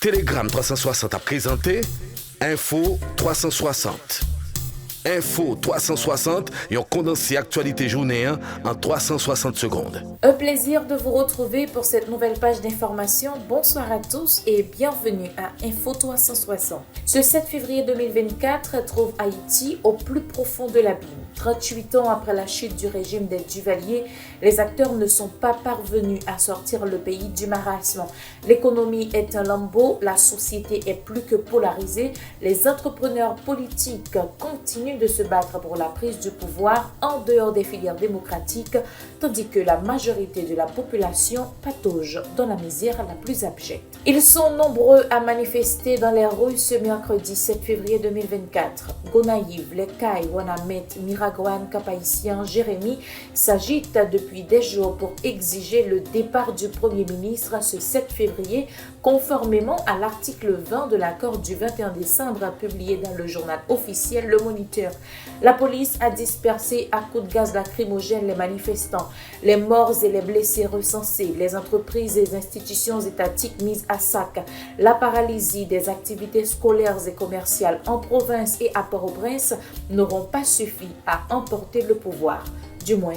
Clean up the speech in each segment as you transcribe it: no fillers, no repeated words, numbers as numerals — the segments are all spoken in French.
Telegram 360 a présenté Info 360. Info 360 et on condense actualité journée en 360 secondes. Un plaisir de vous retrouver pour cette nouvelle page d'information. Bonsoir à tous et bienvenue à Info 360. Ce 7 février 2024 trouve Haïti au plus profond de l'abîme. 38 ans après la chute du régime des Duvalier, les acteurs ne sont pas parvenus à sortir le pays du marasme. L'économie est un lambeau, la société est plus que polarisée, les entrepreneurs politiques continuent de se battre pour la prise du pouvoir en dehors des filières démocratiques, tandis que la majorité de la population patauge dans la misère la plus abjecte. Ils sont nombreux à manifester dans les rues ce mercredi 7 février 2024. Gonaïve, Les Cayes, Wanamet, Miragouane, Cap-Haïtien, Jérémy s'agitent depuis des jours pour exiger le départ du Premier ministre ce 7 février, conformément à l'article 20 de l'accord du 21 décembre publié dans le journal officiel Le Moniteur. La police a dispersé à coups de gaz lacrymogène les manifestants, les morts et les blessés recensés, les entreprises et les institutions étatiques mises à sac, la paralysie des activités scolaires et commerciales en province et à Port-au-Prince n'auront pas suffi à emporter le pouvoir, du moins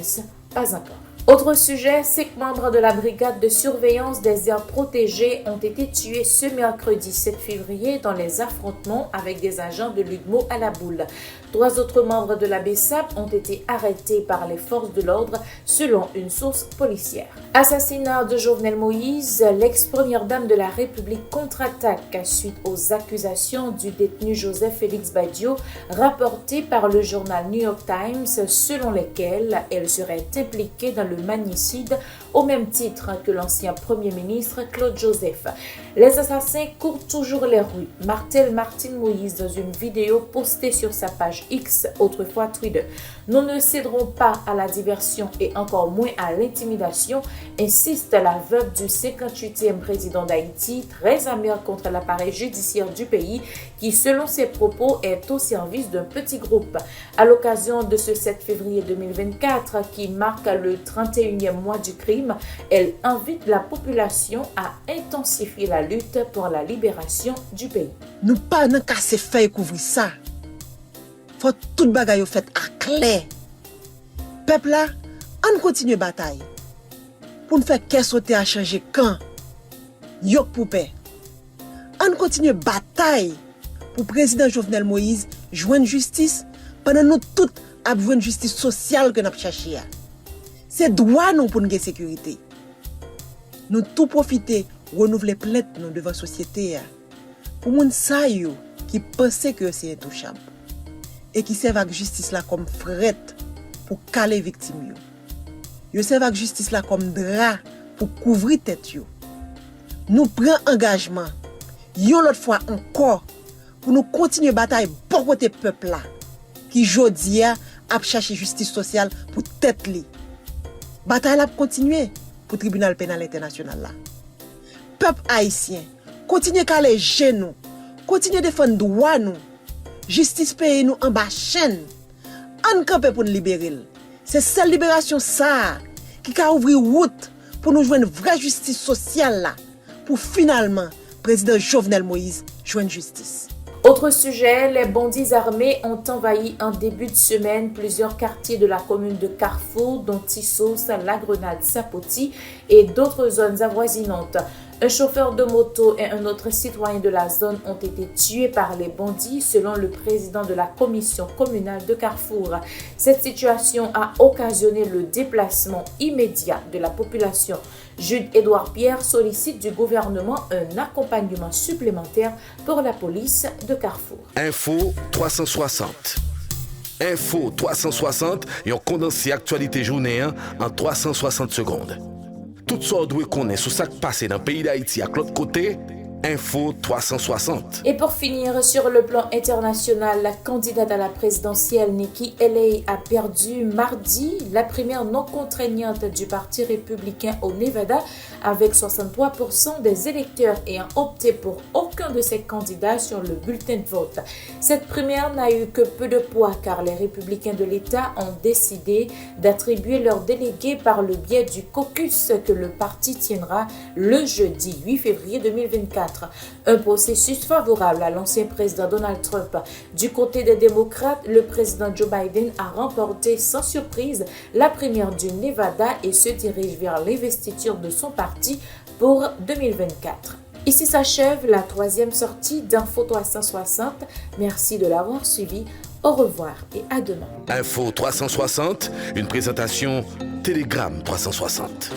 pas encore. Autre sujet, 5 membres de la brigade de surveillance des aires protégées ont été tués ce mercredi 7 février dans les affrontements avec des agents de l'UDMO à la boule. 3 autres membres de la BESAP ont été arrêtés par les forces de l'ordre selon une source policière. Assassinat de Jovenel Moïse, l'ex-première dame de la République contre-attaque suite aux accusations du détenu Joseph Félix Badio, rapportées par le journal New York Times, selon lesquelles elle serait impliquée dans le magnicide au même titre que l'ancien Premier ministre Claude Joseph. Les assassins courent toujours les rues, martèle Martine Moïse dans une vidéo postée sur sa page X, autrefois Twitter. Nous ne céderons pas à la diversion et encore moins à l'intimidation, insiste la veuve du 58e président d'Haïti, très amère contre l'appareil judiciaire du pays, qui selon ses propos est au service d'un petit groupe. À l'occasion de ce 7 février 2024 qui marque le 31e mois du crime, elle invite la population à intensifier la lutte pour la libération du pays. Nous pas nan kase fè couvrir ça. Faut tout bagay yo fait à clair. Peuple là, on continue bataille. Pour nous faire qu'est sauter à changer quand yok pour paix. On continue bataille pour président Jovenel Moïse joindre justice pendant nous tout a joindre justice sociale que n'a cherché. C'est droit nous pour nous sécurité. Nous tout profiter renouveler plainte nous devant société pour moun sa yo qui pensait que c'est intouchable et qui servent avec justice là comme fret pour caler victime yo. Yo servent avec justice là comme drap pour couvrir tête yo. Nous prenons engagement yon l'autre fois encore pour nous continuer bataille pour côté peuple là qui jodi a chercher justice sociale pour tête li. Bataille la continuer pour tribunal pénal international là. Peuple haïtien, continuez caler genoux, continuez défendre droit nous. Justice paye nous en bas chaîne. On camper pour nous libérer. C'est cette libération ça qui a ouvert route pour nous joindre une vraie justice sociale là pour finalement président Jovenel Moïse joindre justice. Autre sujet, les bandits armés ont envahi en début de semaine plusieurs quartiers de la commune de Carrefour, dont Tissos, La Grenade, Sapoti et d'autres zones avoisinantes. Un chauffeur de moto et un autre citoyen de la zone ont été tués par les bandits, selon le président de la commission communale de Carrefour. Cette situation a occasionné le déplacement immédiat de la population. Jude-Édouard Pierre sollicite du gouvernement un accompagnement supplémentaire pour la police de Carrefour. Info 360. Info 360 et on condense actualité journée en 360 secondes. Tout ça doit connaître sur ce qui passe dans le pays d'Haïti à l'autre côté. Info 360. Et pour finir, sur le plan international, la candidate à la présidentielle Nikki Haley a perdu mardi la primaire non contraignante du Parti républicain au Nevada avec 63% des électeurs ayant opté pour aucun aucun de ces candidats sur le bulletin de vote. Cette primaire n'a eu que peu de poids car les républicains de l'État ont décidé d'attribuer leurs délégués par le biais du caucus que le parti tiendra le jeudi 8 février 2024. Un processus favorable à l'ancien président Donald Trump. Du côté des démocrates, le président Joe Biden a remporté sans surprise la primaire du Nevada et se dirige vers l'investiture de son parti pour 2024. Ici s'achève la 3e sortie d'Info 360. Merci de l'avoir suivi. Au revoir et à demain. Info 360, une présentation Telegram 360.